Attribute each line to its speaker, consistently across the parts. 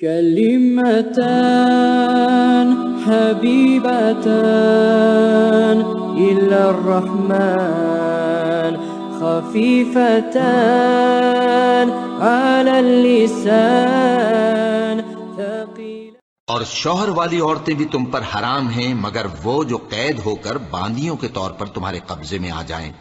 Speaker 1: كلمتان حبيبتان إلى الرحمن خفيفتان على اللسان ثقيل.
Speaker 2: اور شوہر والی عورتیں بھی تم پر حرام ہیں مگر وہ جو قید ہو کر باندیوں کے طور پر تمہارے قبضے میں آ جائیں.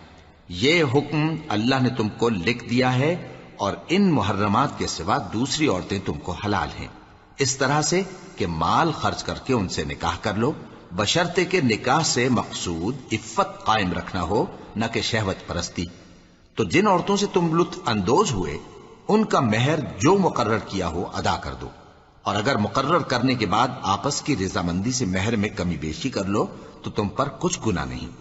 Speaker 2: یہ حکم اللہ نے تم کو لکھ دیا ہے اور ان محرمات کے سوا دوسری عورتیں تم کو حلال ہیں، اس طرح سے کہ مال خرچ کر کے ان سے نکاح کر لو، بشرطے کہ نکاح سے مقصود عفت قائم رکھنا ہو نہ کہ شہوت پرستی. تو جن عورتوں سے تم لطف اندوز ہوئے ان کا مہر جو مقرر کیا ہو ادا کر دو، اور اگر مقرر کرنے کے بعد آپس کی رضامندی سے مہر میں کمی بیشی کر لو تو تم پر کچھ گناہ نہیں.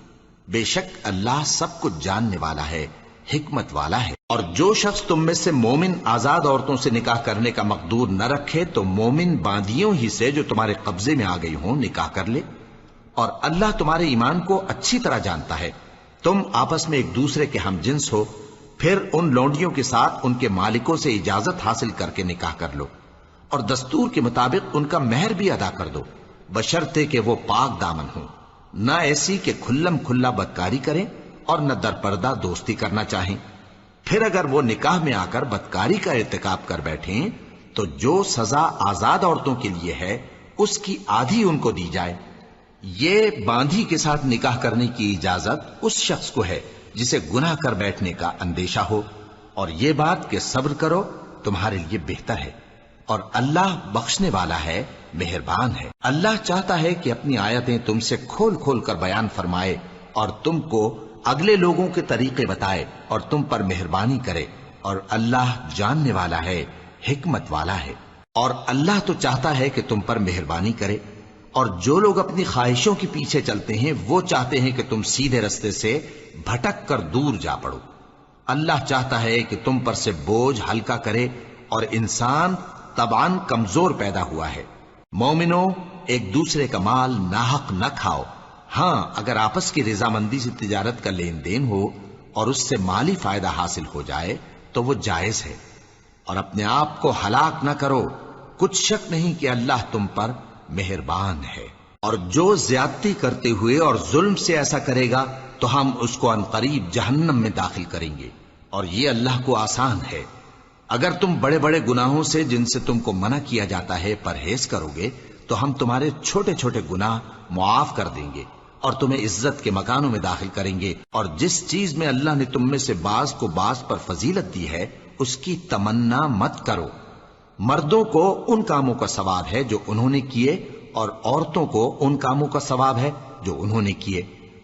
Speaker 2: بے شک اللہ سب کچھ جاننے والا ہے، حکمت والا ہے. اور جو شخص تم میں سے مومن آزاد عورتوں سے نکاح کرنے کا مقدور نہ رکھے تو مومن باندیوں ہی سے جو تمہارے قبضے میں آ گئی ہوں نکاح کر لے. اور اللہ تمہارے ایمان کو اچھی طرح جانتا ہے. تم آپس میں ایک دوسرے کے ہم جنس ہو، پھر ان لونڈیوں کے ساتھ ان کے مالکوں سے اجازت حاصل کر کے نکاح کر لو، اور دستور کے مطابق ان کا مہر بھی ادا کر دو، بشرطے کہ وہ پاک دامن ہوں، نہ ایسی کہ کھلم کھلا بدکاری کریں اور نہ درپردہ دوستی کرنا چاہیں. پھر اگر وہ نکاح میں آ کر بدکاری کا ارتکاب کر بیٹھیں تو جو سزا آزاد عورتوں کے لیے ہے اس کی آدھی ان کو دی جائے. یہ باندھی کے ساتھ نکاح کرنے کی اجازت اس شخص کو ہے جسے گناہ کر بیٹھنے کا اندیشہ ہو، اور یہ بات کہ صبر کرو تمہارے لیے بہتر ہے، اور اللہ بخشنے والا ہے، مہربان ہے. اللہ چاہتا ہے کہ اپنی آیتیں تم سے کھول کھول کر بیان فرمائے اور تم کو اگلے لوگوں کے طریقے بتائے اور تم پر مہربانی کرے، اور اللہ جاننے والا ہے، حکمت والا ہے. اور اللہ تو چاہتا ہے کہ تم پر مہربانی کرے، اور جو لوگ اپنی خواہشوں کے پیچھے چلتے ہیں وہ چاہتے ہیں کہ تم سیدھے رستے سے بھٹک کر دور جا پڑو. اللہ چاہتا ہے کہ تم پر سے بوجھ ہلکا کرے، اور انسان طبعاً کمزور پیدا ہوا ہے. مومنوں، ایک دوسرے کا مال ناحق نہ کھاؤ. ہاں، اگر آپس کی رضامندی سے تجارت کا لین دین ہو اور اس سے مالی فائدہ حاصل ہو جائے تو وہ جائز ہے. اور اپنے آپ کو ہلاک نہ کرو، کچھ شک نہیں کہ اللہ تم پر مہربان ہے. اور جو زیادتی کرتے ہوئے اور ظلم سے ایسا کرے گا تو ہم اس کو عنقریب جہنم میں داخل کریں گے، اور یہ اللہ کو آسان ہے. اگر تم بڑے بڑے گناہوں سے جن سے تم کو منع کیا جاتا ہے پرہیز کرو گے تو ہم تمہارے چھوٹے چھوٹے گناہ معاف کر دیں گے اور تمہیں عزت کے مکانوں میں داخل کریں گے. اور جس چیز میں اللہ نے تم میں سے بعض کو بعض پر فضیلت دی ہے اس کی تمنا مت کرو. مردوں کو ان کاموں کا ثواب ہے جو انہوں نے کیے، اور عورتوں کو ان کاموں کا ثواب ہے جو انہوں نے کیے،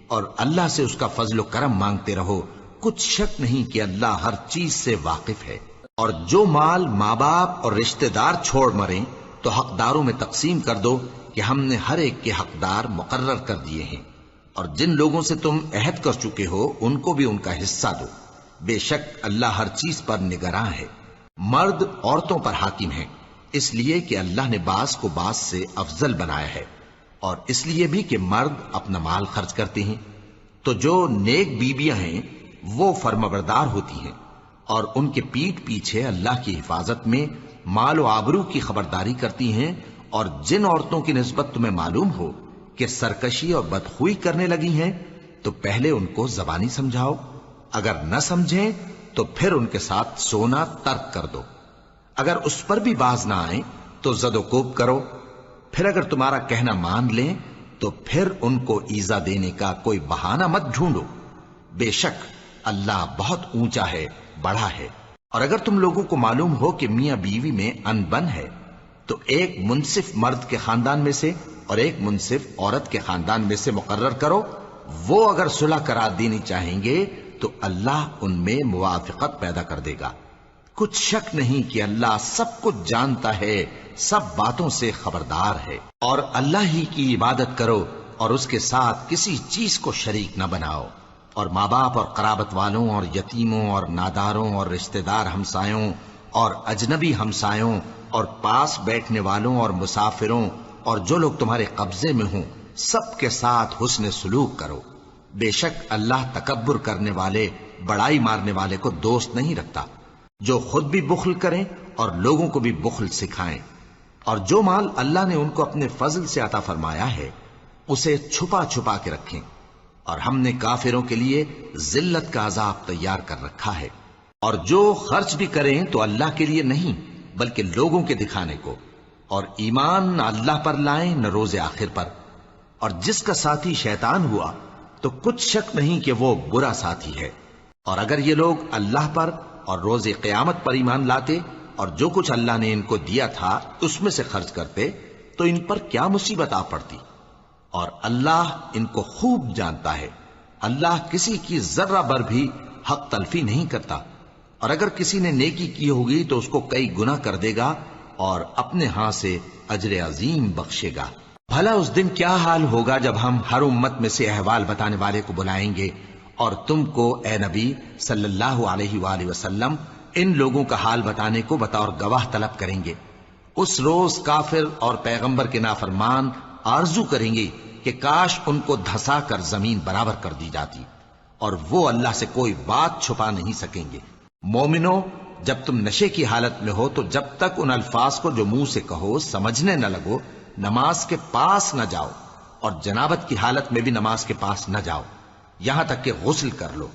Speaker 2: اور اللہ سے اس کا فضل و کرم مانگتے رہو. کچھ شک نہیں کہ اللہ ہر چیز سے واقف ہے. اور جو مال ماں باپ اور رشتہ دار چھوڑ مریں تو حقداروں میں تقسیم کر دو کہ ہم نے ہر ایک کے حقدار مقرر کر دیے ہیں. اور جن لوگوں سے تم عہد کر چکے ہو ان کو بھی ان کا حصہ دو. بے شک اللہ ہر چیز پر نگراں ہے. مرد عورتوں پر حاکم ہیں اس لیے کہ اللہ نے بعض کو بعض سے افضل بنایا ہے، اور اس لیے بھی کہ مرد اپنا مال خرچ کرتے ہیں. تو جو نیک بیویاں ہیں وہ فرمانبردار ہوتی ہیں، اور ان کے پیٹھ پیچھے اللہ کی حفاظت میں مال و آبرو کی خبرداری کرتی ہیں. اور جن عورتوں کی نسبت تمہیں معلوم ہو کہ سرکشی اور بدخوئی کرنے لگی ہیں تو پہلے ان کو زبانی سمجھاؤ، اگر نہ سمجھیں تو پھر ان کے ساتھ سونا ترک کر دو. اگر اس پر بھی باز نہ آئیں تو زد و کوب کرو. پھر اگر تمہارا کہنا مان لیں تو پھر ان کو ایذا دینے کا کوئی بہانہ مت ڈھونڈو. بے شک اللہ بہت اونچا ہے، بڑا ہے. اور اگر تم لوگوں کو معلوم ہو کہ میاں بیوی میں ان بن ہے تو ایک منصف مرد کے خاندان میں سے اور ایک منصف عورت کے خاندان میں سے مقرر کرو. وہ اگر صلح کرا دینی چاہیں گے تو اللہ ان میں موافقت پیدا کر دے گا. کچھ شک نہیں کہ اللہ سب کچھ جانتا ہے، سب باتوں سے خبردار ہے. اور اللہ ہی کی عبادت کرو اور اس کے ساتھ کسی چیز کو شریک نہ بناؤ. اور ماں باپ اور قرابت والوں اور یتیموں اور ناداروں اور رشتہ دار ہمسایوں اور اجنبی ہمسایوں اور پاس بیٹھنے والوں اور مسافروں اور جو لوگ تمہارے قبضے میں ہوں سب کے ساتھ حسن سلوک کرو. بے شک اللہ تکبر کرنے والے، بڑائی مارنے والے کو دوست نہیں رکھتا. جو خود بھی بخل کریں اور لوگوں کو بھی بخل سکھائیں اور جو مال اللہ نے ان کو اپنے فضل سے عطا فرمایا ہے اسے چھپا چھپا کے رکھیں، اور ہم نے کافروں کے لیے ذلت کا عذاب تیار کر رکھا ہے۔ اور جو خرچ بھی کریں تو اللہ کے لیے نہیں بلکہ لوگوں کے دکھانے کو، اور ایمان نہ اللہ پر لائیں نہ روز آخر پر، اور جس کا ساتھی شیطان ہوا تو کچھ شک نہیں کہ وہ برا ساتھی ہے۔ اور اگر یہ لوگ اللہ پر اور روز قیامت پر ایمان لاتے اور جو کچھ اللہ نے ان کو دیا تھا اس میں سے خرچ کرتے تو ان پر کیا مصیبت آ پڑتی، اور اللہ ان کو خوب جانتا ہے۔ اللہ کسی کی ذرہ بر بھی حق تلفی نہیں کرتا، اور اگر کسی نے نیکی کی ہوگی تو اس کو کئی گنا کر دے گا اور اپنے ہاں سے اجر عظیم بخشے گا۔ بھلا اس دن کیا حال ہوگا جب ہم ہر امت میں سے احوال بتانے والے کو بلائیں گے اور تم کو اے نبی صلی اللہ علیہ وآلہ وسلم ان لوگوں کا حال بتانے کو بطور گواہ طلب کریں گے۔ اس روز کافر اور پیغمبر کے نافرمان آرزو کریں گے کہ کاش ان کو دھسا کر زمین برابر کر دی جاتی، اور وہ اللہ سے کوئی بات چھپا نہیں سکیں گے۔ مومنو، جب تم نشے کی حالت میں ہو تو جب تک ان الفاظ کو جو منہ سے کہو سمجھنے نہ لگو نماز کے پاس نہ جاؤ، اور جنابت کی حالت میں بھی نماز کے پاس نہ جاؤ یہاں تک کہ غسل کر لو۔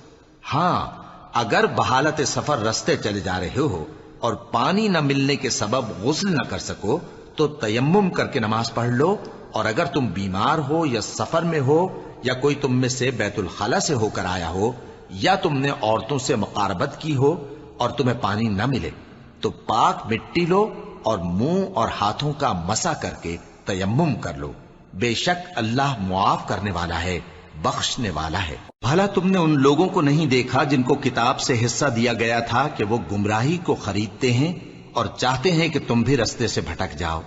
Speaker 2: ہاں، اگر بحالت سفر رستے چلے جا رہے ہو اور پانی نہ ملنے کے سبب غسل نہ کر سکو تو تیمم کر کے نماز پڑھ لو، اور اگر تم بیمار ہو یا سفر میں ہو یا کوئی تم میں سے بیت الخلا سے ہو کر آیا ہو یا تم نے عورتوں سے مقاربت کی ہو اور تمہیں پانی نہ ملے تو پاک مٹی لو اور منہ اور ہاتھوں کا مسح کر کے تیمم کر لو، بے شک اللہ معاف کرنے والا ہے، بخشنے والا ہے۔ بھلا تم نے ان لوگوں کو نہیں دیکھا جن کو کتاب سے حصہ دیا گیا تھا کہ وہ گمراہی کو خریدتے ہیں اور چاہتے ہیں کہ تم بھی رستے سے بھٹک جاؤ،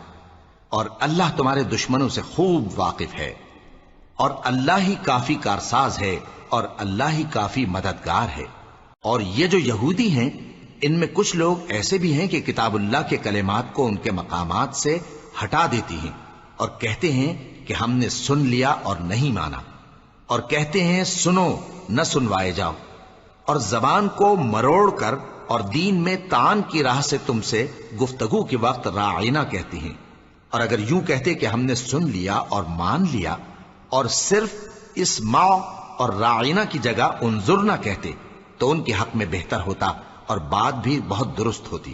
Speaker 2: اور اللہ تمہارے دشمنوں سے خوب واقف ہے، اور اللہ ہی کافی کارساز ہے اور اللہ ہی کافی مددگار ہے۔ اور یہ جو یہودی ہیں ان میں کچھ لوگ ایسے بھی ہیں کہ کتاب اللہ کے کلمات کو ان کے مقامات سے ہٹا دیتی ہیں اور کہتے ہیں کہ ہم نے سن لیا اور نہیں مانا، اور کہتے ہیں سنو نہ سنوائے جاؤ، اور زبان کو مروڑ کر اور دین میں طعن کی راہ سے تم سے گفتگو کے وقت راعینا کہتی ہیں، اور اگر یوں کہتے کہ ہم نے سن لیا اور مان لیا اور صرف اسمع اور راعینا کی جگہ انظرنا کہتے تو ان کے حق میں بہتر ہوتا اور بات بھی بہت درست ہوتی،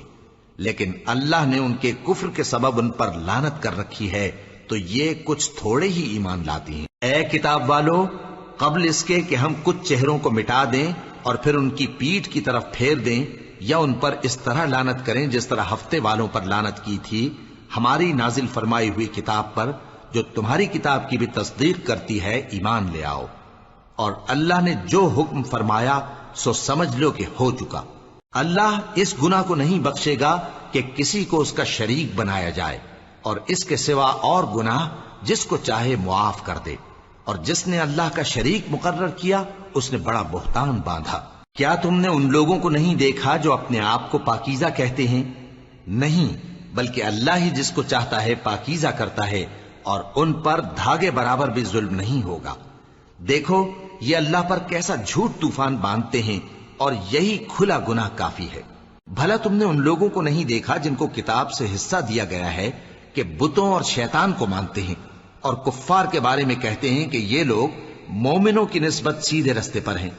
Speaker 2: لیکن اللہ نے ان کے کفر کے سبب ان پر لعنت کر رکھی ہے تو یہ کچھ تھوڑے ہی ایمان لاتی ہیں۔ اے کتاب والو، قبل اس کے کہ ہم کچھ چہروں کو مٹا دیں اور پھر ان کی پیٹھ کی طرف پھیر دیں یا ان پر اس طرح لعنت کریں جس طرح ہفتے والوں پر لعنت کی تھی، ہماری نازل فرمائی ہوئی کتاب پر جو تمہاری کتاب کی بھی تصدیق کرتی ہے ایمان لے آؤ، اور اللہ نے جو حکم فرمایا سو سمجھ لو کہ ہو چکا۔ اللہ اس گناہ کو نہیں بخشے گا کہ کسی کو اس کا شریک بنایا جائے، اور اس کے سوا اور گناہ جس کو چاہے معاف کر دے، اور جس نے اللہ کا شریک مقرر کیا اس نے بڑا بہتان باندھا۔ کیا تم نے ان لوگوں کو نہیں دیکھا جو اپنے آپ کو پاکیزہ کہتے ہیں؟ نہیں، بلکہ اللہ ہی جس کو چاہتا ہے پاکیزہ کرتا ہے، اور ان پر دھاگے برابر بھی ظلم نہیں ہوگا۔ دیکھو یہ اللہ پر کیسا جھوٹ طوفان باندھتے ہیں، اور یہی کھلا گناہ کافی ہے۔ بھلا تم نے ان لوگوں کو نہیں دیکھا جن کو کتاب سے حصہ دیا گیا ہے کہ بتوں اور شیطان کو مانتے ہیں، اور کفار کے بارے میں کہتے ہیں کہ یہ لوگ مومنوں کی نسبت سیدھے رستے پر ہیں۔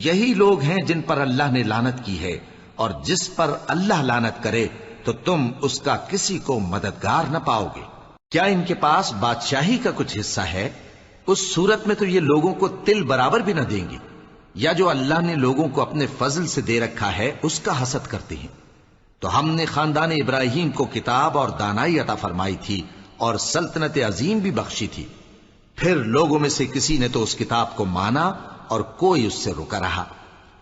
Speaker 2: یہی لوگ ہیں جن پر اللہ نے لعنت کی ہے، اور جس پر اللہ لعنت کرے تو تم اس کا کسی کو مددگار نہ پاؤ گے۔ کیا ان کے پاس بادشاہی کا کچھ حصہ ہے؟ اس صورت میں تو یہ لوگوں کو تل برابر بھی نہ دیں گے، یا جو اللہ نے لوگوں کو اپنے فضل سے دے رکھا ہے اس کا حسد کرتے ہیں۔ تو ہم نے خاندان ابراہیم کو کتاب اور دانائی عطا فرمائی تھی اور سلطنت عظیم بھی بخشی تھی، پھر لوگوں میں سے کسی نے تو اس کتاب کو مانا اور کوئی اس سے رکا رہا،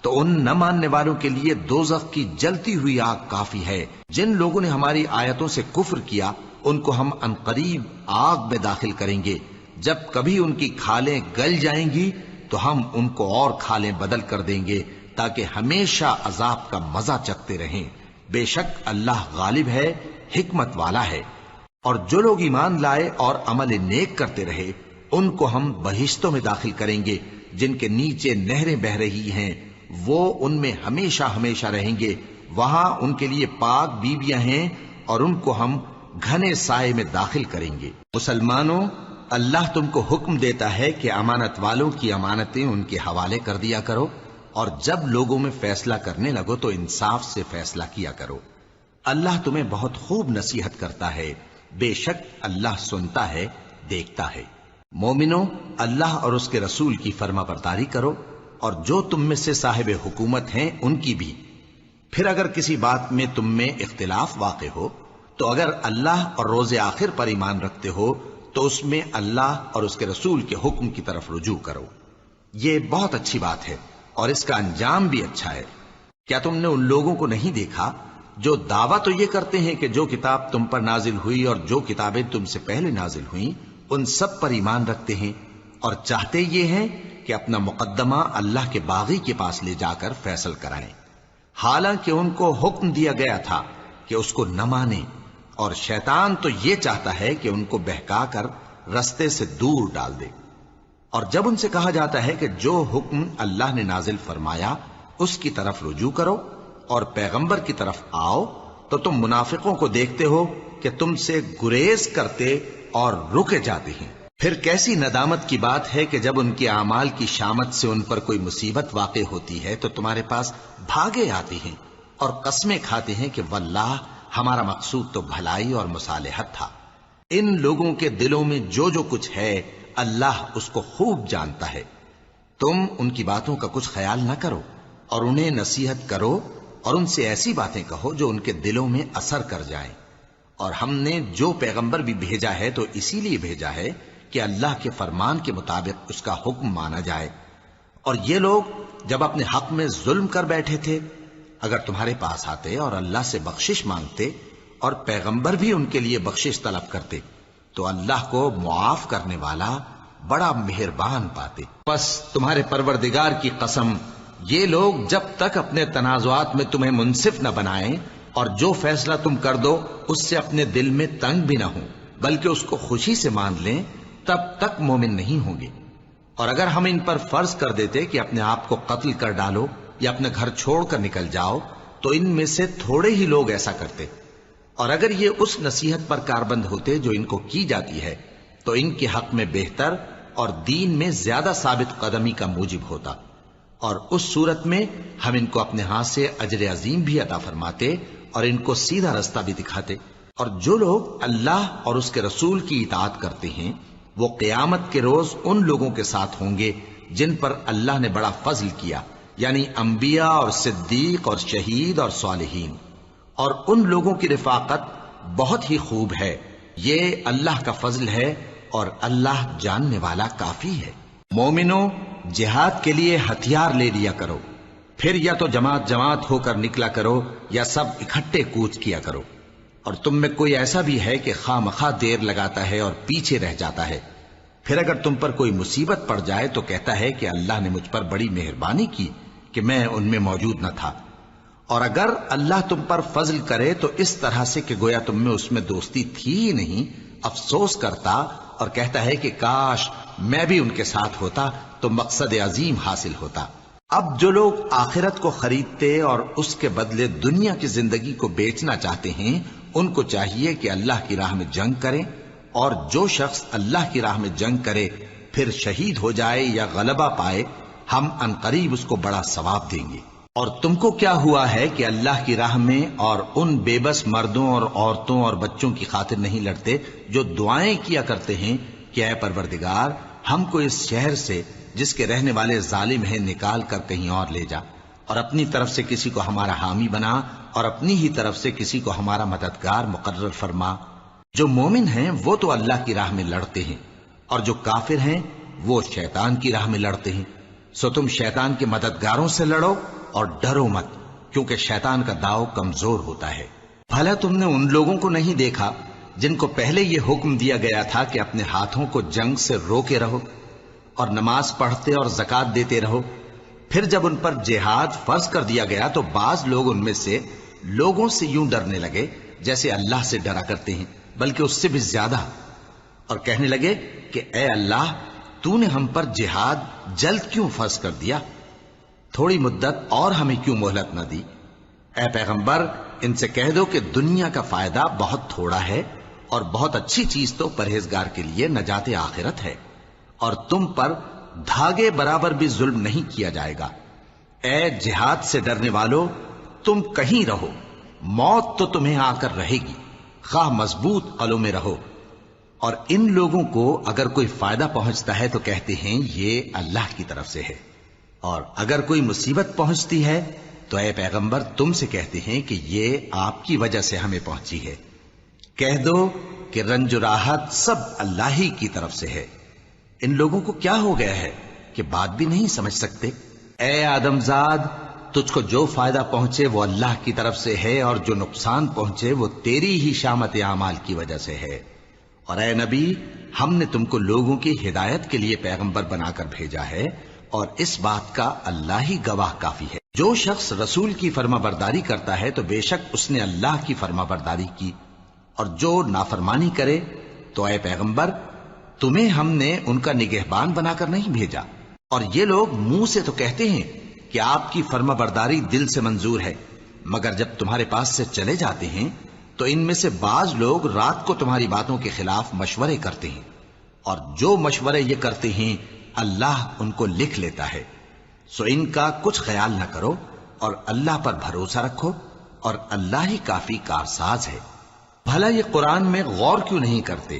Speaker 2: تو ان نہ ماننے والوں کے لیے دوزخ کی جلتی ہوئی آگ کافی ہے۔ جن لوگوں نے ہماری آیتوں سے کفر کیا ان کو ہم عنقریب آگ میں داخل کریں گے، جب کبھی ان کی کھالیں گل جائیں گی تو ہم ان کو اور کھالیں بدل کر دیں گے تاکہ ہمیشہ عذاب کا مزہ چکھتے رہیں۔ بے شک اللہ غالب ہے، حکمت والا ہے۔ اور جو لوگ ایمان لائے اور عمل نیک کرتے رہے ان کو ہم بہشتوں میں داخل کریں گے جن کے نیچے نہریں بہ رہی ہیں، وہ ان میں ہمیشہ ہمیشہ رہیں گے، وہاں ان کے لیے پاک بیویاں ہیں، اور ان کو ہم گھنے سائے میں داخل کریں گے۔ مسلمانوں، اللہ تم کو حکم دیتا ہے کہ امانت والوں کی امانتیں ان کے حوالے کر دیا کرو، اور جب لوگوں میں فیصلہ کرنے لگو تو انصاف سے فیصلہ کیا کرو۔ اللہ تمہیں بہت خوب نصیحت کرتا ہے، بے شک اللہ سنتا ہے، دیکھتا ہے۔ مومنوں، اللہ اور اس کے رسول کی فرما برداری کرو، اور جو تم میں سے صاحب حکومت ہیں ان کی بھی۔ پھر اگر کسی بات میں تم میں اختلاف واقع ہو تو اگر اللہ اور روز آخر پر ایمان رکھتے ہو تو اس میں اللہ اور اس کے رسول کے حکم کی طرف رجوع کرو۔ یہ بہت اچھی بات ہے اور اس کا انجام بھی اچھا ہے۔ کیا تم نے ان لوگوں کو نہیں دیکھا جو دعویٰ تو یہ کرتے ہیں کہ جو کتاب تم پر نازل ہوئی اور جو کتابیں تم سے پہلے نازل ہوئیں ان سب پر ایمان رکھتے ہیں، اور چاہتے یہ ہیں کہ اپنا مقدمہ اللہ کے باغی کے پاس لے جا کر فیصل کرائیں، حالانکہ ان کو حکم دیا گیا تھا کہ اس کو نہ مانیں، اور شیطان تو یہ چاہتا ہے کہ ان کو بہکا کر رستے سے دور ڈال دے۔ اور جب ان سے کہا جاتا ہے کہ جو حکم اللہ نے نازل فرمایا اس کی طرف رجوع کرو اور پیغمبر کی طرف آؤ، تو تم منافقوں کو دیکھتے ہو کہ تم سے گریز کرتے اور رکے جاتے ہیں۔ پھر کیسی ندامت کی بات ہے کہ جب ان کے اعمال کی شامت سے ان پر کوئی مصیبت واقع ہوتی ہے تو تمہارے پاس بھاگے آتے ہیں اور قسمیں کھاتے ہیں کہ واللہ ہمارا مقصود تو بھلائی اور مصالحت تھا۔ ان لوگوں کے دلوں میں جو جو کچھ ہے اللہ اس کو خوب جانتا ہے۔ تم ان کی باتوں کا کچھ خیال نہ کرو اور انہیں نصیحت کرو اور ان سے ایسی باتیں کہو جو ان کے دلوں میں اثر کر جائیں۔ اور ہم نے جو پیغمبر بھی بھیجا ہے تو اسی لیے بھیجا ہے کہ اللہ کے فرمان کے مطابق اس کا حکم مانا جائے۔ اور یہ لوگ جب اپنے حق میں ظلم کر بیٹھے تھے، اگر تمہارے پاس آتے اور اللہ سے بخشش مانگتے اور پیغمبر بھی ان کے لیے بخشش طلب کرتے تو اللہ کو معاف کرنے والا بڑا مہربان پاتے۔ پس تمہارے پروردگار کی قسم، یہ لوگ جب تک اپنے تنازعات میں تمہیں منصف نہ بنائیں اور جو فیصلہ تم کر دو اس سے اپنے دل میں تنگ بھی نہ ہوں بلکہ اس کو خوشی سے مان لیں، تب تک مومن نہیں ہوں گے۔ اور اگر ہم ان پر فرض کر دیتے کہ اپنے آپ کو قتل کر ڈالو یا اپنے گھر چھوڑ کر نکل جاؤ تو ان میں سے تھوڑے ہی لوگ ایسا کرتے، اور اگر یہ اس نصیحت پر کاربند ہوتے جو ان کو کی جاتی ہے تو ان کے حق میں بہتر اور دین میں زیادہ ثابت قدمی کا موجب ہوتا، اور اس صورت میں ہم ان کو اپنے ہاتھ سے اجر عظیم بھی عطا فرماتے اور ان کو سیدھا رستہ بھی دکھاتے۔ اور جو لوگ اللہ اور اس کے رسول کی اطاعت کرتے ہیں وہ قیامت کے روز ان لوگوں کے ساتھ ہوں گے جن پر اللہ نے بڑا فضل کیا، یعنی انبیاء اور صدیق اور شہید اور صالحین، اور ان لوگوں کی رفاقت بہت ہی خوب ہے۔ یہ اللہ کا فضل ہے اور اللہ جاننے والا کافی ہے۔ مومنوں، جہاد کے لیے ہتھیار لے لیا کرو، پھر یا تو جماعت جماعت ہو کر نکلا کرو یا سب اکٹھے کوچ کیا کرو۔ اور تم میں کوئی ایسا بھی ہے کہ خواہ مخواہ دیر لگاتا ہے اور پیچھے رہ جاتا ہے، پھر اگر تم پر کوئی مصیبت پڑ جائے تو کہتا ہے کہ اللہ نے مجھ پر بڑی مہربانی کی کہ میں ان میں موجود نہ تھا۔ اور اگر اللہ تم پر فضل کرے تو اس طرح سے کہ گویا تم میں اس میں دوستی تھی ہی نہیں، افسوس کرتا اور کہتا ہے کہ کاش میں بھی ان کے ساتھ ہوتا تو مقصد عظیم حاصل ہوتا۔ اب جو لوگ آخرت کو خریدتے اور اس کے بدلے دنیا کی زندگی کو بیچنا چاہتے ہیں ان کو چاہیے کہ اللہ کی راہ میں جنگ کریں، اور جو شخص اللہ کی راہ میں جنگ کرے پھر شہید ہو جائے یا غلبہ پائے ہم عنقریب اس کو بڑا ثواب دیں گے۔ اور تم کو کیا ہوا ہے کہ اللہ کی راہ میں اور ان بے بس مردوں اور عورتوں اور بچوں کی خاطر نہیں لڑتے جو دعائیں کیا کرتے ہیں کہ اے پروردگار ہم کو اس شہر سے جس کے رہنے والے ظالم ہیں نکال کر کہیں اور لے جا، اور اپنی طرف سے کسی کو ہمارا حامی بنا اور اپنی ہی طرف سے کسی کو ہمارا مددگار مقرر فرما۔ جو مومن ہیں وہ تو اللہ کی راہ میں لڑتے ہیں اور جو کافر ہیں وہ شیطان کی راہ میں لڑتے ہیں، سو تم شیطان کے مددگاروں سے لڑو اور ڈرو مت، کیونکہ شیطان کا داؤ کمزور ہوتا ہے۔ بھلا تم نے ان لوگوں کو نہیں دیکھا جن کو پہلے یہ حکم دیا گیا تھا کہ اپنے ہاتھوں کو جنگ سے روکے رہو اور نماز پڑھتے اور زکوٰۃ دیتے رہو، پھر جب ان پر جہاد فرض کر دیا گیا تو بعض لوگ ان میں سے لوگوں سے یوں ڈرنے لگے جیسے اللہ سے ڈرا کرتے ہیں بلکہ اس سے بھی زیادہ، اور کہنے لگے کہ اے اللہ تو نے ہم پر جہاد جلد کیوں فرض کر دیا، تھوڑی مدت اور ہمیں کیوں مہلت نہ دی۔ اے پیغمبر ان سے کہہ دو کہ دنیا کا فائدہ بہت تھوڑا ہے اور بہت اچھی چیز تو پرہیزگار کے لیے نجات آخرت ہے، اور تم پر دھاگے برابر بھی ظلم نہیں کیا جائے گا۔ اے جہاد سے ڈرنے والو، تم کہیں رہو، موت تو تمہیں آ کر رہے گی، خواہ مضبوط قلعوں میں رہو۔ اور ان لوگوں کو اگر کوئی فائدہ پہنچتا ہے تو کہتے ہیں یہ اللہ کی طرف سے ہے، اور اگر کوئی مصیبت پہنچتی ہے تو اے پیغمبر تم سے کہتے ہیں کہ یہ آپ کی وجہ سے ہمیں پہنچی ہے۔ کہہ دو کہ رنج و راحت سب اللہ ہی کی طرف سے ہے۔ ان لوگوں کو کیا ہو گیا ہے کہ بات بھی نہیں سمجھ سکتے؟ اے آدم زاد، تجھ کو جو فائدہ پہنچے وہ اللہ کی طرف سے ہے، اور جو نقصان پہنچے وہ تیری ہی شامت اعمال کی وجہ سے ہے۔ اور اے نبی، ہم نے تم کو لوگوں کی ہدایت کے لیے پیغمبر بنا کر بھیجا ہے، اور اس بات کا اللہ ہی گواہ کافی ہے۔ جو شخص رسول کی فرما برداری کرتا ہے تو بے شک اس نے اللہ کی فرما برداری کی، اور جو نافرمانی کرے تو اے پیغمبر تمہیں ہم نے ان کا نگہبان بنا کر نہیں بھیجا۔ اور یہ لوگ منہ سے تو کہتے ہیں کہ آپ کی فرما برداری دل سے منظور ہے، مگر جب تمہارے پاس سے چلے جاتے ہیں تو ان میں سے بعض لوگ رات کو تمہاری باتوں کے خلاف مشورے کرتے ہیں، اور جو مشورے یہ کرتے ہیں اللہ ان کو لکھ لیتا ہے۔ سو ان کا کچھ خیال نہ کرو، اور اللہ پر بھروسہ رکھو، اور اللہ ہی کافی کارساز ہے۔ بھلا یہ قرآن میں غور کیوں نہیں کرتے؟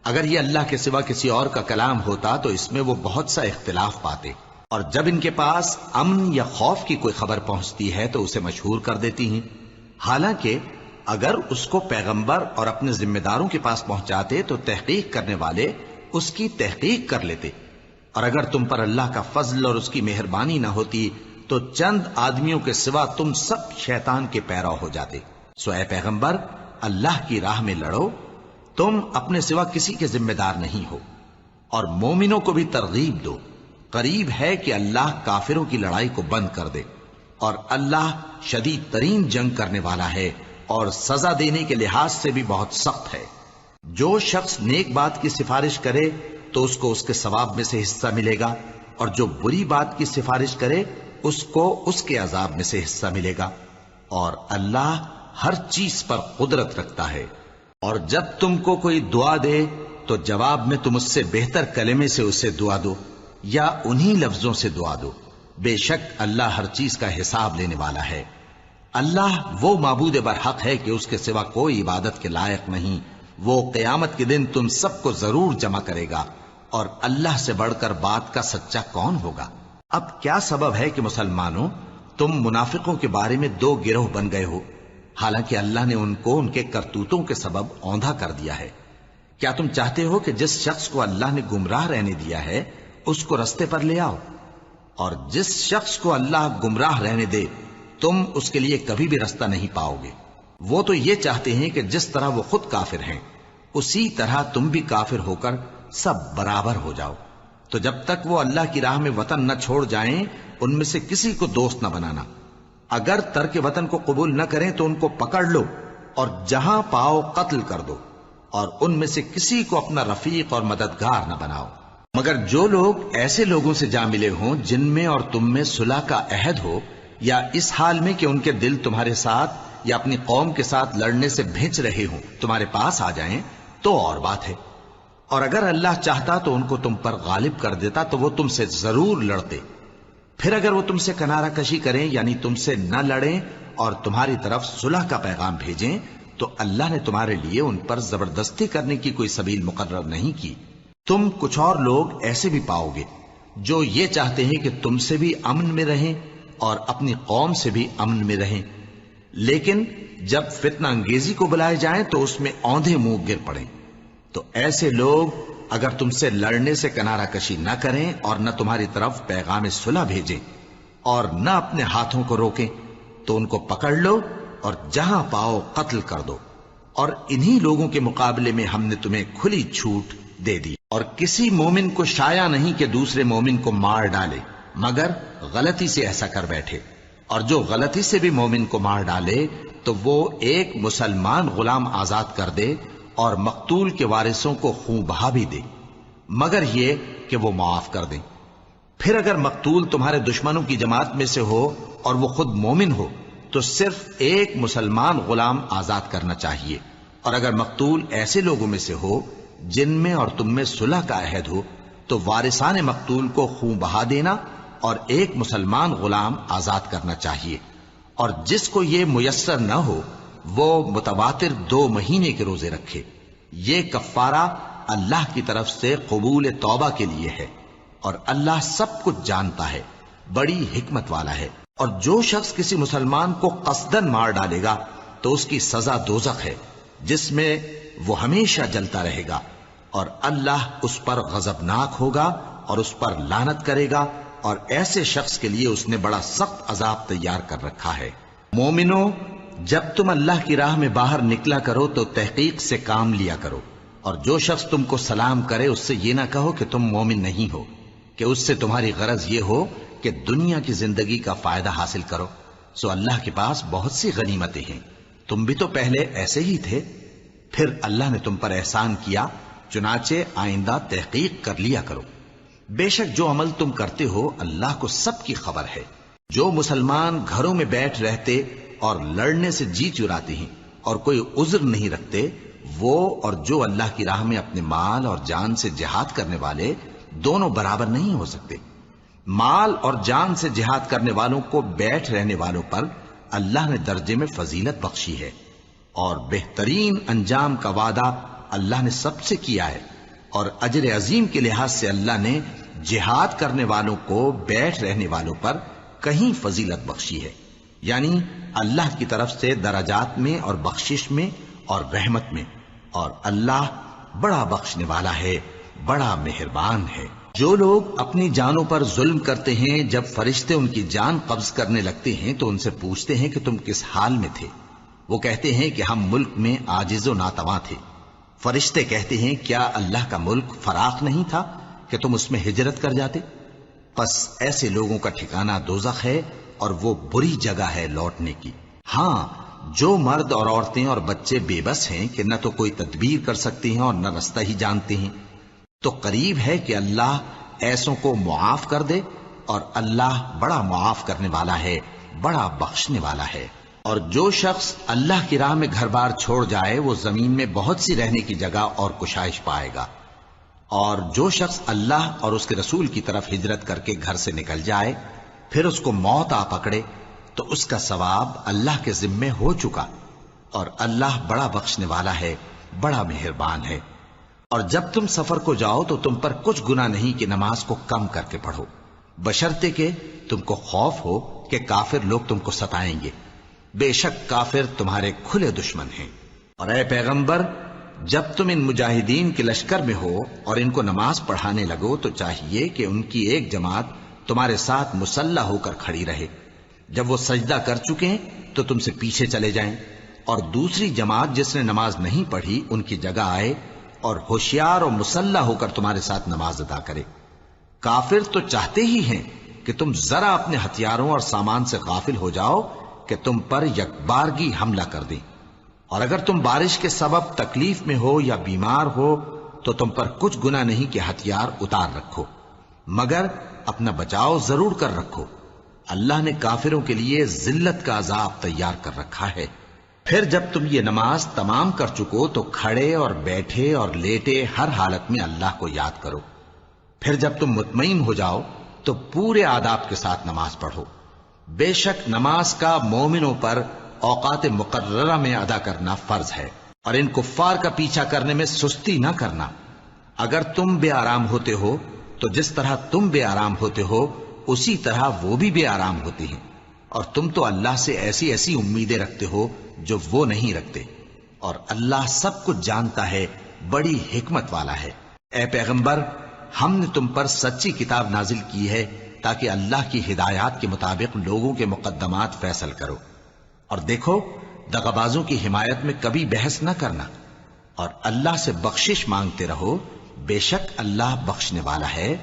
Speaker 2: اگر یہ اللہ کے سوا کسی اور کا کلام ہوتا تو اس میں وہ بہت سا اختلاف پاتے، اور جب ان کے پاس امن یا خوف کی کوئی خبر پہنچتی ہے تو اسے مشہور کر دیتی ہیں، حالانکہ اگر اس کو پیغمبر اور اپنے ذمہ داروں کے پاس پہنچاتے تو تحقیق کرنے والے اس کی تحقیق کر لیتے۔ اور اگر تم پر اللہ کا فضل اور اس کی مہربانی نہ ہوتی تو چند آدمیوں کے سوا تم سب شیطان کے پیرو ہو جاتے۔ سو اے پیغمبر، اللہ کی راہ میں لڑو، تم اپنے سوا کسی کے ذمہ دار نہیں ہو، اور مومنوں کو بھی ترغیب دو۔ قریب ہے کہ اللہ کافروں کی لڑائی کو بند کر دے، اور اللہ شدید ترین جنگ کرنے والا ہے، اور سزا دینے کے لحاظ سے بھی بہت سخت ہے۔ جو شخص نیک بات کی سفارش کرے تو اس کو اس کے ثواب میں سے حصہ ملے گا، اور جو بری بات کی سفارش کرے اس کو اس کے عذاب میں سے حصہ ملے گا، اور اللہ ہر چیز پر قدرت رکھتا ہے۔ اور جب تم کو کوئی دعا دے تو جواب میں تم اس سے بہتر کلمے سے اسے دعا دو، یا انہی لفظوں سے دعا دو، بے شک اللہ ہر چیز کا حساب لینے والا ہے۔ اللہ وہ معبود برحق ہے کہ اس کے سوا کوئی عبادت کے لائق نہیں۔ وہ قیامت کے دن تم سب کو ضرور جمع کرے گا، اور اللہ سے بڑھ کر بات کا سچا کون ہوگا؟ اب کیا سبب ہے کہ مسلمانوں تم منافقوں کے بارے میں دو گروہ بن گئے ہو، حالانکہ اللہ نے ان کو ان کے کرتوتوں کے سبب اوندھا کر دیا ہے؟ کیا تم چاہتے ہو کہ جس شخص کو اللہ نے گمراہ رہنے دیا ہے اس کو رستے پر لے آؤ، اور جس شخص کو اللہ گمراہ رہنے دے تم اس کے لیے کبھی بھی رستہ نہیں پاؤ گے؟ وہ تو یہ چاہتے ہیں کہ جس طرح وہ خود کافر ہیں اسی طرح تم بھی کافر ہو کر سب برابر ہو جاؤ۔ تو جب تک وہ اللہ کی راہ میں وطن نہ چھوڑ جائیں ان میں سے کسی کو دوست نہ بنانا۔ اگر ترک وطن کو قبول نہ کریں تو ان کو پکڑ لو اور جہاں پاؤ قتل کر دو، اور ان میں سے کسی کو اپنا رفیق اور مددگار نہ بناؤ، مگر جو لوگ ایسے لوگوں سے جا ملے ہوں جن میں اور تم میں صلح کا عہد ہو، یا اس حال میں کہ ان کے دل تمہارے ساتھ یا اپنی قوم کے ساتھ لڑنے سے بھنچ رہے ہوں تمہارے پاس آ جائیں تو اور بات ہے۔ اور اگر اللہ چاہتا تو ان کو تم پر غالب کر دیتا تو وہ تم سے ضرور لڑتے۔ پھر اگر وہ تم سے کنارہ کشی کریں، یعنی تم سے نہ لڑیں اور تمہاری طرف صلح کا پیغام بھیجیں، تو اللہ نے تمہارے لیے ان پر زبردستی کرنے کی کوئی سبیل مقرر نہیں کی۔ تم کچھ اور لوگ ایسے بھی پاؤ گے جو یہ چاہتے ہیں کہ تم سے بھی امن میں رہیں اور اپنی قوم سے بھی امن میں رہیں، لیکن جب فتنہ انگیزی کو بلائے جائیں تو اس میں اوندھے منہ گر پڑیں۔ تو ایسے لوگ اگر تم سے لڑنے سے کنارہ کشی نہ کریں اور نہ تمہاری طرف پیغام صلح بھیجیں اور نہ اپنے ہاتھوں کو روکیں تو ان کو پکڑ لو اور جہاں پاؤ قتل کر دو۔ اور انہی لوگوں کے مقابلے میں ہم نے تمہیں کھلی چھوٹ دے دی، اور کسی مومن کو شایع نہیں کہ دوسرے مومن کو مار ڈالے مگر غلطی سے ایسا کر بیٹھے، اور جو غلطی سے بھی مومن کو مار ڈالے تو وہ ایک مسلمان غلام آزاد کر دے اور مقتول کے وارثوں کو خون بہا بھی دے، مگر یہ کہ وہ معاف کر دیں۔ پھر اگر مقتول تمہارے دشمنوں کی جماعت میں سے ہو اور وہ خود مومن ہو تو صرف ایک مسلمان غلام آزاد کرنا چاہیے، اور اگر مقتول ایسے لوگوں میں سے ہو جن میں اور تم میں صلح کا عہد ہو تو وارثان مقتول کو خون بہا دینا اور ایک مسلمان غلام آزاد کرنا چاہیے، اور جس کو یہ میسر نہ ہو وہ متواتر 2 مہینے کے روزے رکھے۔ یہ کفارہ اللہ کی طرف سے قبول توبہ کے لیے ہے، اور اللہ سب کچھ جانتا ہے، بڑی حکمت والا ہے۔ اور جو شخص کسی مسلمان کو قصدن مار ڈالے گا تو اس کی سزا دوزخ ہے، جس میں وہ ہمیشہ جلتا رہے گا، اور اللہ اس پر غضبناک ہوگا اور اس پر لعنت کرے گا، اور ایسے شخص کے لیے اس نے بڑا سخت عذاب تیار کر رکھا ہے۔ مومنو، جب تم اللہ کی راہ میں باہر نکلا کرو تو تحقیق سے کام لیا کرو، اور جو شخص تم کو سلام کرے اس سے یہ نہ کہو کہ تم مومن نہیں ہو، کہ اس سے تمہاری غرض یہ ہو کہ دنیا کی زندگی کا فائدہ حاصل کرو۔ سو اللہ کے پاس بہت سی غنیمتیں ہیں، تم بھی تو پہلے ایسے ہی تھے، پھر اللہ نے تم پر احسان کیا، چنانچہ آئندہ تحقیق کر لیا کرو۔ بے شک جو عمل تم کرتے ہو اللہ کو سب کی خبر ہے۔ جو مسلمان گھروں میں بیٹھ رہتے اور لڑنے سے جی چراتے ہیں اور کوئی عذر نہیں رکھتے، وہ اور جو اللہ کی راہ میں اپنے مال اور جان سے جہاد کرنے والے دونوں برابر نہیں ہو سکتے۔ مال اور جان سے جہاد کرنے والوں کو بیٹھ رہنے والوں پر اللہ نے درجے میں فضیلت بخشی ہے، اور بہترین انجام کا وعدہ اللہ نے سب سے کیا ہے، اور اجر عظیم کے لحاظ سے اللہ نے جہاد کرنے والوں کو بیٹھ رہنے والوں پر کہیں فضیلت بخشی ہے، یعنی اللہ کی طرف سے درجات میں اور بخشش میں اور رحمت میں، اور اللہ بڑا بخشنے والا ہے، بڑا مہربان ہے۔ جو لوگ اپنی جانوں پر ظلم کرتے ہیں، جب فرشتے ان کی جان قبض کرنے لگتے ہیں تو ان سے پوچھتے ہیں کہ تم کس حال میں تھے؟ وہ کہتے ہیں کہ ہم ملک میں عاجز و ناتواں تھے۔ فرشتے کہتے ہیں کیا اللہ کا ملک فراخ نہیں تھا کہ تم اس میں ہجرت کر جاتے؟ پس ایسے لوگوں کا ٹھکانہ دوزخ ہے، اور وہ بری جگہ ہے لوٹنے کی۔ ہاں، جو مرد اور عورتیں اور بچے بے بس ہیں کہ نہ تو کوئی تدبیر کر سکتے ہیں اور نہ رستہ ہی جانتے ہیں، تو قریب ہے کہ اللہ ایسوں کو معاف کر دے، اور اللہ بڑا معاف کرنے والا ہے، بڑا بخشنے والا ہے۔ اور جو شخص اللہ کی راہ میں گھر بار چھوڑ جائے وہ زمین میں بہت سی رہنے کی جگہ اور کشائش پائے گا، اور جو شخص اللہ اور اس کے رسول کی طرف ہجرت کر کے گھر سے نکل جائے پھر اس کو موت آ پکڑے تو اس کا ثواب اللہ کے ذمے ہو چکا، اور اللہ بڑا بخشنے والا ہے، بڑا مہربان ہے۔ اور جب تم سفر کو جاؤ تو تم پر کچھ گناہ نہیں کہ نماز کو کم کر کے پڑھو، بشرطے کہ تم کو خوف ہو کہ کافر لوگ تم کو ستائیں گے، بے شک کافر تمہارے کھلے دشمن ہیں۔ اور اے پیغمبر، جب تم ان مجاہدین کے لشکر میں ہو اور ان کو نماز پڑھانے لگو تو چاہیے کہ ان کی ایک جماعت تمہارے ساتھ مسلح ہو کر کھڑی رہے، جب وہ سجدہ کر چکے تو تم سے پیچھے چلے جائیں، اور دوسری جماعت جس نے نماز نہیں پڑھی ان کی جگہ آئے اور ہوشیار اور مسلح ہو کر تمہارے ساتھ نماز ادا کرے۔ کافر تو چاہتے ہی ہیں کہ تم ذرا اپنے ہتھیاروں اور سامان سے غافل ہو جاؤ کہ تم پر یکبارگی حملہ کر دیں، اور اگر تم بارش کے سبب تکلیف میں ہو یا بیمار ہو تو تم پر کچھ گناہ نہیں کہ ہتھیار اتار رکھو، مگر اپنا بچاؤ ضرور کر رکھو۔ اللہ نے کافروں کے لیے ذلت کا عذاب تیار کر رکھا ہے۔ پھر جب تم یہ نماز تمام کر چکو تو کھڑے اور بیٹھے اور لیٹے ہر حالت میں اللہ کو یاد کرو۔ پھر جب تم مطمئن ہو جاؤ تو پورے آداب کے ساتھ نماز پڑھو۔ بے شک نماز کا مومنوں پر اوقات مقررہ میں ادا کرنا فرض ہے، اور ان کفار کا پیچھا کرنے میں سستی نہ کرنا۔ اگر تم بے آرام ہوتے ہو تو جس طرح تم بے آرام ہوتے ہو اسی طرح وہ بھی بے آرام ہوتے ہیں، اور تم تو اللہ سے ایسی ایسی امیدیں رکھتے ہو جو وہ نہیں رکھتے، اور اللہ سب کچھ جانتا ہے، بڑی حکمت والا ہے۔ اے پیغمبر، ہم نے تم پر سچی کتاب نازل کی ہے تاکہ اللہ کی ہدایات کے مطابق لوگوں کے مقدمات فیصل کرو، اور دیکھو دغابازوں کی حمایت میں کبھی بحث نہ کرنا، اور اللہ سے بخشش مانگتے رہو، بے شک اللہ بخشنے والا ہے،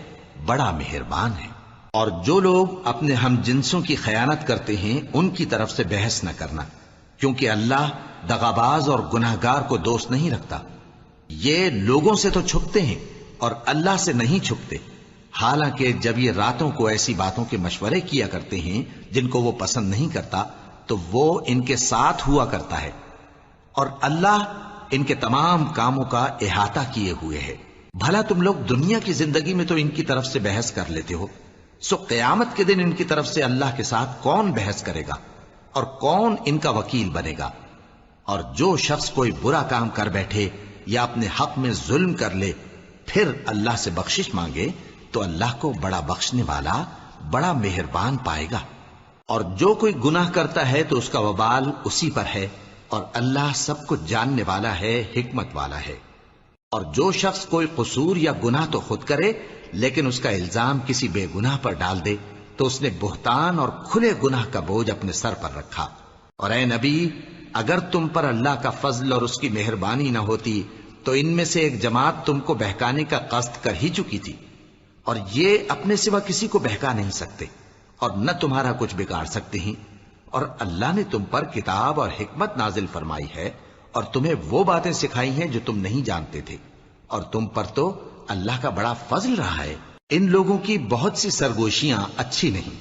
Speaker 2: بڑا مہربان ہے۔ اور جو لوگ اپنے ہم جنسوں کی خیانت کرتے ہیں ان کی طرف سے بحث نہ کرنا، کیونکہ اللہ دغاباز اور گناہگار کو دوست نہیں رکھتا۔ یہ لوگوں سے تو چھپتے ہیں اور اللہ سے نہیں چھپتے، حالانکہ جب یہ راتوں کو ایسی باتوں کے مشورے کیا کرتے ہیں جن کو وہ پسند نہیں کرتا تو وہ ان کے ساتھ ہوا کرتا ہے، اور اللہ ان کے تمام کاموں کا احاطہ کیے ہوئے ہے۔ بھلا تم لوگ دنیا کی زندگی میں تو ان کی طرف سے بحث کر لیتے ہو، سو قیامت کے دن ان کی طرف سے اللہ کے ساتھ کون بحث کرے گا اور کون ان کا وکیل بنے گا؟ اور جو شخص کوئی برا کام کر بیٹھے یا اپنے حق میں ظلم کر لے پھر اللہ سے بخشش مانگے تو اللہ کو بڑا بخشنے والا، بڑا مہربان پائے گا۔ اور جو کوئی گناہ کرتا ہے تو اس کا وبال اسی پر ہے، اور اللہ سب کچھ جاننے والا ہے، حکمت والا ہے۔ اور جو شخص کوئی قصور یا گناہ تو خود کرے لیکن اس کا الزام کسی بے گناہ پر ڈال دے تو اس نے بہتان اور کھلے گناہ کا بوجھ اپنے سر پر رکھا۔ اور اے نبی، اگر تم پر اللہ کا فضل اور اس کی مہربانی نہ ہوتی تو ان میں سے ایک جماعت تم کو بہکانے کا قصد کر ہی چکی تھی، اور یہ اپنے سوا کسی کو بہکا نہیں سکتے اور نہ تمہارا کچھ بگاڑ سکتے ہیں۔ اور اللہ نے تم پر کتاب اور حکمت نازل فرمائی ہے اور تمہیں وہ باتیں سکھائی ہیں جو تم نہیں جانتے تھے، اور تم پر تو اللہ کا بڑا فضل رہا ہے۔ ان لوگوں کی بہت سی سرگوشیاں اچھی نہیں،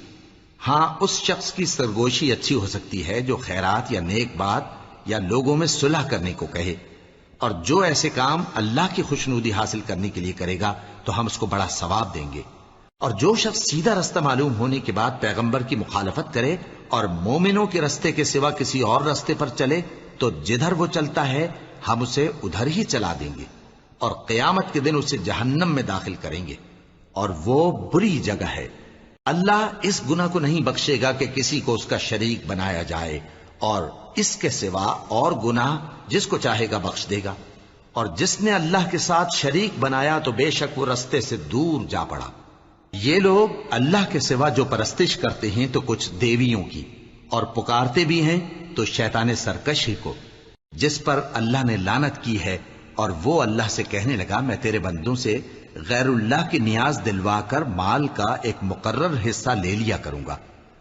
Speaker 2: ہاں اس شخص کی سرگوشی اچھی ہو سکتی ہے جو خیرات یا نیک بات یا لوگوں میں صلح کرنے کو کہے، اور جو ایسے کام اللہ کی خوشنودی حاصل کرنے کے لیے کرے گا تو ہم اس کو بڑا ثواب دیں گے۔ اور جو شخص سیدھا رستہ معلوم ہونے کے بعد پیغمبر کی مخالفت کرے اور مومنوں کے رستے کے سوا کسی اور رستے پر چلے تو جدھر وہ چلتا ہے ہم اسے ادھر ہی چلا دیں گے، اور قیامت کے دن اسے جہنم میں داخل کریں گے، اور وہ بری جگہ ہے۔ اللہ اس گناہ کو نہیں بخشے گا کہ کسی کو اس کا شریک بنایا جائے، اور اس کے سوا اور گناہ جس کو چاہے گا بخش دے گا، اور جس نے اللہ کے ساتھ شریک بنایا تو بے شک وہ رستے سے دور جا پڑا۔ یہ لوگ اللہ کے سوا جو پرستش کرتے ہیں تو کچھ دیویوں کی، اور پکارتے بھی ہیں تو شیطان سرکش ہی کو، جس پر اللہ نے لعنت کی ہے۔ اور وہ اللہ سے کہنے لگا میں تیرے بندوں سے غیر اللہ کی نیاز دلوا کر مال کا ایک مقرر حصہ لے لیا کروں گا،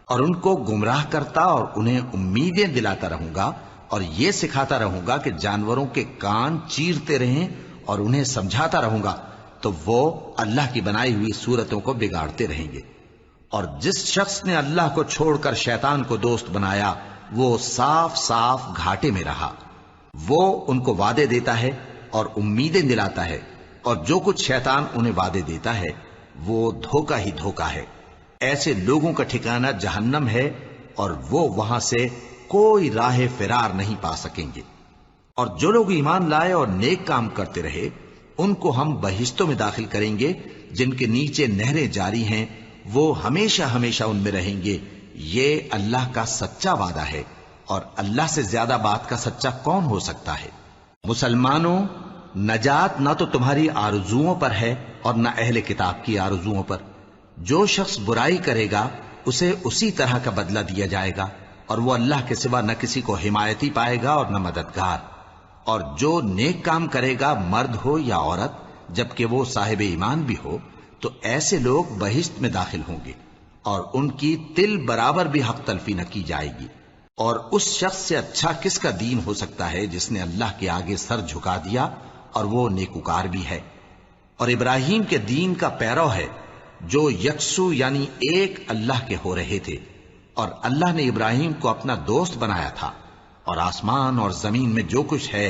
Speaker 2: اور ان کو گمراہ کرتا اور انہیں امیدیں دلاتا رہوں گا، اور یہ سکھاتا رہوں گا کہ جانوروں کے کان چیرتے رہیں، اور انہیں سمجھاتا رہوں گا تو وہ اللہ کی بنائی ہوئی صورتوں کو بگاڑتے رہیں گے۔ اور جس شخص نے اللہ کو چھوڑ کر شیطان کو دوست بنایا وہ صاف صاف گھاٹے میں رہا۔ وہ ان کو وعدے دیتا ہے اور امیدیں دلاتا ہے، اور جو کچھ شیطان انہیں وعدے دیتا ہے وہ دھوکہ ہی دھوکہ ہے۔ ایسے لوگوں کا ٹھکانہ جہنم ہے، اور وہ وہاں سے کوئی راہ فرار نہیں پا سکیں گے۔ اور جو لوگ ایمان لائے اور نیک کام کرتے رہے ان کو ہم بہشتوں میں داخل کریں گے جن کے نیچے نہریں جاری ہیں، وہ ہمیشہ ہمیشہ ان میں رہیں گے۔ یہ اللہ کا سچا وعدہ ہے، اور اللہ سے زیادہ بات کا سچا کون ہو سکتا ہے؟ مسلمانوں، نجات نہ تو تمہاری آرزوؤں پر ہے اور نہ اہل کتاب کی آرزوؤں پر۔ جو شخص برائی کرے گا اسے اسی طرح کا بدلہ دیا جائے گا، اور وہ اللہ کے سوا نہ کسی کو حمایتی پائے گا اور نہ مددگار۔ اور جو نیک کام کرے گا مرد ہو یا عورت جبکہ وہ صاحب ایمان بھی ہو تو ایسے لوگ بہشت میں داخل ہوں گے، اور ان کی تل برابر بھی حق تلفی نہ کی جائے گی۔ اور اس شخص سے اچھا کس کا دین ہو سکتا ہے جس نے اللہ کے آگے سر جھکا دیا اور وہ نیکوکار بھی ہے، اور ابراہیم کے دین کا پیرو ہے جو یکسو یعنی ایک اللہ کے ہو رہے تھے، اور اللہ نے ابراہیم کو اپنا دوست بنایا تھا۔ اور آسمان اور زمین میں جو کچھ ہے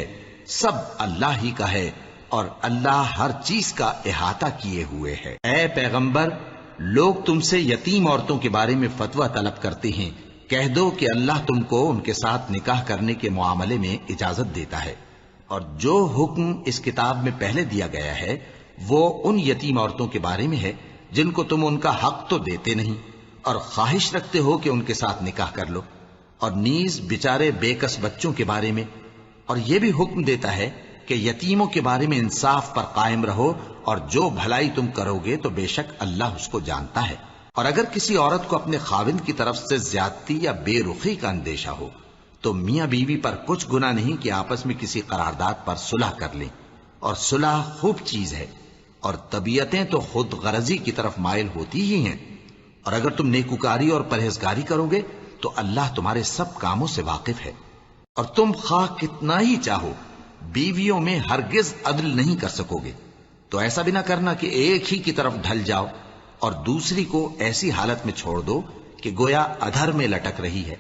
Speaker 2: سب اللہ ہی کا ہے، اور اللہ ہر چیز کا احاطہ کیے ہوئے ہے۔ اے پیغمبر، لوگ تم سے یتیم عورتوں کے بارے میں فتویٰ طلب کرتے ہیں، کہہ دو کہ اللہ تم کو ان کے ساتھ نکاح کرنے کے معاملے میں اجازت دیتا ہے، اور جو حکم اس کتاب میں پہلے دیا گیا ہے وہ ان یتیم عورتوں کے بارے میں ہے جن کو تم ان کا حق تو دیتے نہیں، اور خواہش رکھتے ہو کہ ان کے ساتھ نکاح کر لو، اور نیز بیچارے بے کس بچوں کے بارے میں۔ اور یہ بھی حکم دیتا ہے کہ یتیموں کے بارے میں انصاف پر قائم رہو، اور جو بھلائی تم کرو گے تو بے شک اللہ اس کو جانتا ہے۔ اور اگر کسی عورت کو اپنے خاوند کی طرف سے زیادتی یا بے رخی کا اندیشہ ہو تو میاں بیوی پر کچھ گناہ نہیں کہ آپس میں کسی قرارداد پر صلح کر لیں، اور صلح خوب چیز ہے، اور طبیعتیں تو خود غرضی کی طرف مائل ہوتی ہی ہیں۔ اور اگر تم نیکوکاری اور پرہیزگاری کرو گے تو اللہ تمہارے سب کاموں سے واقف ہے۔ اور تم خواہ کتنا ہی چاہو بیویوں میں ہرگز عدل نہیں کر سکو گے، تو ایسا بھی نہ کرنا کہ ایک ہی کی طرف ڈھل جاؤ اور دوسری کو ایسی حالت میں چھوڑ دو کہ گویا ادھر میں لٹک رہی ہے۔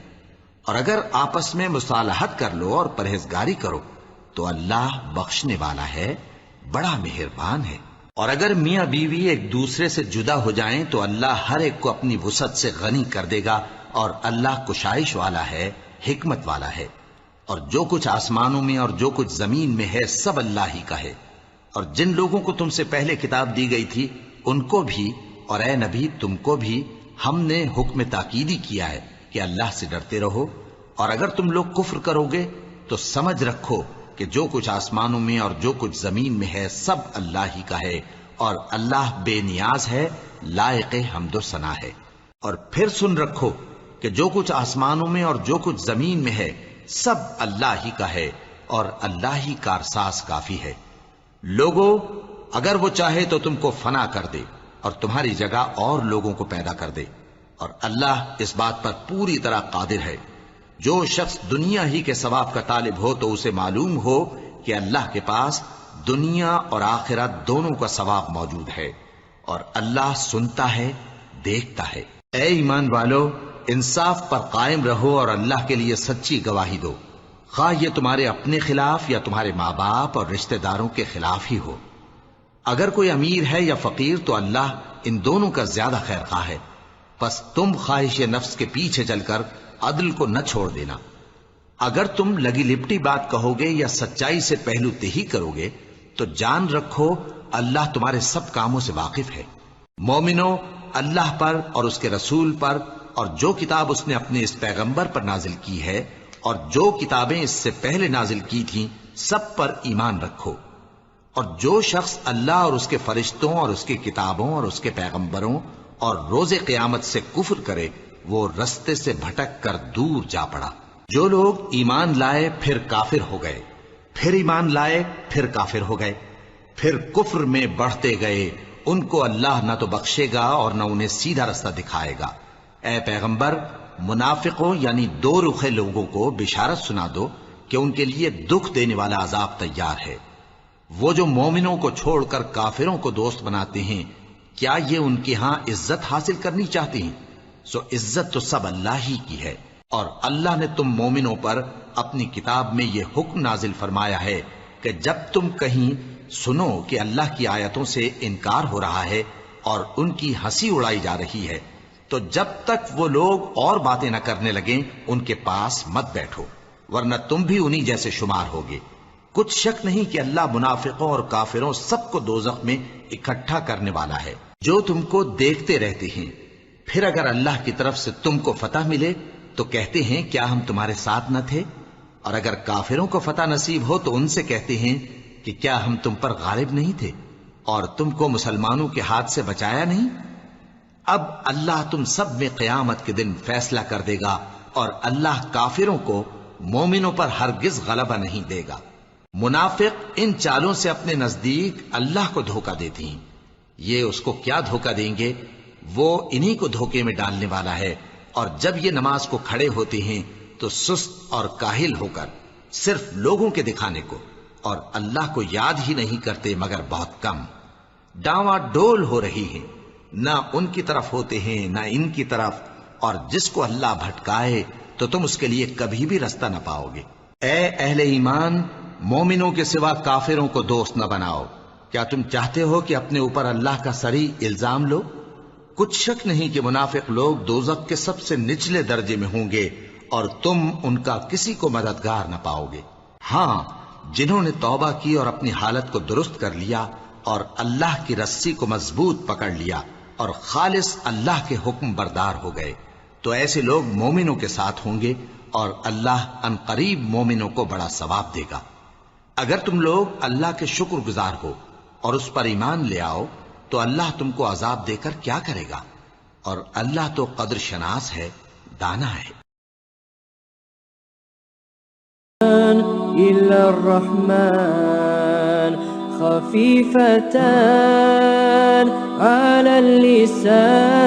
Speaker 2: اور اگر آپس میں مصالحت کر لو اور پرہیزگاری کرو تو اللہ بخشنے والا ہے، بڑا مہربان ہے۔ اور اگر میاں بیوی ایک دوسرے سے جدا ہو جائیں تو اللہ ہر ایک کو اپنی وسعت سے غنی کر دے گا، اور اللہ کشائش والا ہے، حکمت والا ہے۔ اور جو کچھ آسمانوں میں اور جو کچھ زمین میں ہے سب اللہ ہی کا ہے۔ اور جن لوگوں کو تم سے پہلے کتاب دی گئی تھی ان کو بھی، اور اے نبی تم کو بھی، ہم نے حکم تاکیدی کیا ہے کہ اللہ سے ڈرتے رہو۔ اور اگر تم لوگ کفر کرو گے تو سمجھ رکھو کہ جو کچھ آسمانوں میں اور جو کچھ زمین میں ہے سب اللہ ہی کا ہے، اور اللہ بے نیاز ہے، لائق حمد و ثنا ہے۔ اور پھر سن رکھو کہ جو کچھ آسمانوں میں اور جو کچھ زمین میں ہے سب اللہ ہی کا ہے، اور اللہ ہی کارساز کافی ہے۔ لوگو اگر وہ چاہے تو تم کو فنا کر دے اور تمہاری جگہ اور لوگوں کو پیدا کر دے، اور اللہ اس بات پر پوری طرح قادر ہے۔ جو شخص دنیا ہی کے ثواب کا طالب ہو تو اسے معلوم ہو کہ اللہ کے پاس دنیا اور آخرت دونوں کا ثواب موجود ہے، اور اللہ سنتا ہے، دیکھتا ہے۔ اے ایمان والو، انصاف پر قائم رہو اور اللہ کے لیے سچی گواہی دو، خواہ یہ تمہارے اپنے خلاف یا تمہارے ماں باپ اور رشتہ داروں کے خلاف ہی ہو۔ اگر کوئی امیر ہے یا فقیر تو اللہ ان دونوں کا زیادہ خیر خواہ ہے، پس تم خواہش نفس کے پیچھے چل کر عدل کو نہ چھوڑ دینا۔ اگر تم لگی لپٹی بات کہو گے یا سچائی سے پہلو تہی کرو گے تو جان رکھو اللہ تمہارے سب کاموں سے واقف ہے۔ مومنو، اللہ پر اور اس کے رسول پر اور جو کتاب اس نے اپنے اس پیغمبر پر نازل کی ہے اور جو کتابیں اس سے پہلے نازل کی تھیں سب پر ایمان رکھو۔ اور جو شخص اللہ اور اس کے فرشتوں اور اس کی کتابوں اور اس کے پیغمبروں اور روز قیامت سے کفر کرے وہ رستے سے بھٹک کر دور جا پڑا۔ جو لوگ ایمان لائے پھر کافر ہو گئے، پھر ایمان لائے پھر کافر ہو گئے، پھر کفر میں بڑھتے گئے، ان کو اللہ نہ تو بخشے گا اور نہ انہیں سیدھا رستہ دکھائے گا۔ اے پیغمبر، منافقوں یعنی دو رخے لوگوں کو بشارت سنا دو کہ ان کے لیے دکھ دینے والا عذاب تیار ہے۔ وہ جو مومنوں کو چھوڑ کر کافروں کو دوست بناتے ہیں، کیا یہ ان کے ہاں عزت حاصل کرنی چاہتے ہیں؟ سو عزت تو سب اللہ ہی کی ہے۔ اور اللہ نے تم مومنوں پر اپنی کتاب میں یہ حکم نازل فرمایا ہے کہ جب تم کہیں سنو کہ اللہ کی آیتوں سے انکار ہو رہا ہے اور ان کی ہنسی اڑائی جا رہی ہے تو جب تک وہ لوگ اور باتیں نہ کرنے لگیں ان کے پاس مت بیٹھو، ورنہ تم بھی انہی جیسے شمار ہوگے۔ کچھ شک نہیں کہ اللہ منافقوں اور کافروں سب کو دوزخ میں اکٹھا کرنے والا ہے۔ جو تم کو دیکھتے رہتے ہیں، پھر اگر اللہ کی طرف سے تم کو فتح ملے تو کہتے ہیں کیا ہم تمہارے ساتھ نہ تھے؟ اور اگر کافروں کو فتح نصیب ہو تو ان سے کہتے ہیں کہ کیا ہم تم پر غالب نہیں تھے اور تم کو مسلمانوں کے ہاتھ سے بچایا نہیں؟ اب اللہ تم سب میں قیامت کے دن فیصلہ کر دے گا، اور اللہ کافروں کو مومنوں پر ہرگز غلبہ نہیں دے گا۔ منافق ان چالوں سے اپنے نزدیک اللہ کو دھوکہ دیتی ہیں، یہ اس کو کیا دھوکہ دیں گے؟ وہ انہی کو دھوکے میں ڈالنے والا ہے۔ اور جب یہ نماز کو کھڑے ہوتے ہیں تو سست اور کاہل ہو کر صرف لوگوں کے دکھانے کو اور اللہ کو یاد ہی نہیں کرتے مگر بہت کم۔ ڈاواں ڈول ہو رہی ہیں، نہ ان کی طرف ہوتے ہیں نہ ان کی طرف، اور جس کو اللہ بھٹکائے تو تم اس کے لیے کبھی بھی رستہ نہ پاؤ گے۔ اے اہل ایمان، مومنوں کے سوا کافروں کو دوست نہ بناؤ۔ کیا تم چاہتے ہو کہ اپنے اوپر اللہ کا صریح الزام لو؟ کچھ شک نہیں کہ منافق لوگ دوزخ کے سب سے نچلے درجے میں ہوں گے اور تم ان کا کسی کو مددگار نہ پاؤ گے۔ ہاں، جنہوں نے توبہ کی اور اپنی حالت کو درست کر لیا اور اللہ کی رسی کو مضبوط پکڑ لیا اور خالص اللہ کے حکم بردار ہو گئے تو ایسے لوگ مومنوں کے ساتھ ہوں گے، اور اللہ ان قریب مومنوں کو بڑا ثواب دے گا۔ اگر تم لوگ اللہ کے شکر گزار ہو اور اس پر ایمان لے آؤ تو اللہ تم کو عذاب دے کر کیا کرے گا، اور اللہ تو قدر شناس ہے، دانا ہے۔
Speaker 1: إلا الرحمن خفيفتان على اللسان